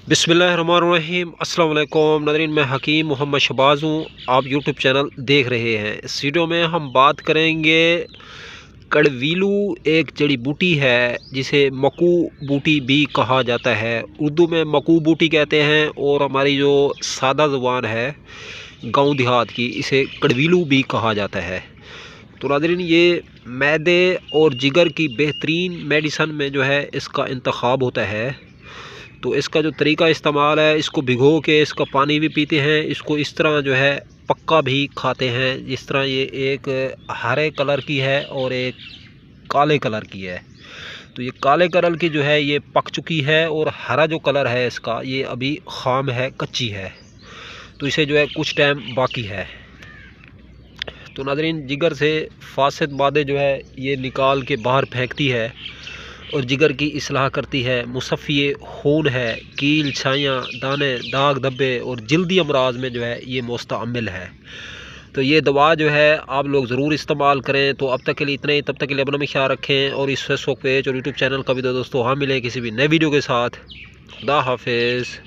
बिस्मिल्लाहिर्रहमानिर्रहीम अस्सलाम वालेकुम नाज़रीन, मैं हकीम मोहम्मद शहबाज हूँ। आप यूट्यूब चैनल देख रहे हैं। इस वीडियो में हम बात करेंगे कड़वीलू, एक जड़ी बूटी है जिसे मकू बूटी भी कहा जाता है। उर्दू में मकू बूटी कहते हैं और हमारी जो सादा ज़ुबान है गांव देहात की, इसे कड़वीलू भी कहा जाता है। तो नाज़रीन, ये मैदे और जिगर की बेहतरीन मेडिसन में जो है इसका इंतखाब होता है। तो इसका जो तरीका इस्तेमाल है, इसको भिगो के इसका पानी भी पीते हैं, इसको इस तरह जो है पक्का भी खाते हैं। जिस तरह ये एक हरे कलर की है और एक काले कलर की है। तो ये काले कलर की जो है ये पक चुकी है और हरा जो कलर है इसका ये अभी खाम है, कच्ची है। तो इसे जो है कुछ टाइम बाकी है। तो नाज़रीन, जिगर से फासिद मादे जो है ये निकाल के बाहर फेंकती है और जिगर की इस्लाह करती है। मुसफ़्फ़ी खून है, कील, छाइयाँ, दाने, दाग धब्बे और जल्दी अमराज में जो है ये मुस्तअमिल है। तो ये दवा जो है आप लोग ज़रूर इस्तेमाल करें। तो अब तक के लिए इतना ही। तब तक के लिए अपना भी ख्याल रखें और इस फेसबुक पेज और यूट्यूब चैनल का भी दोस्तों हम मिलें किसी भी नए वीडियो के साथ। खुदा हाफिज़।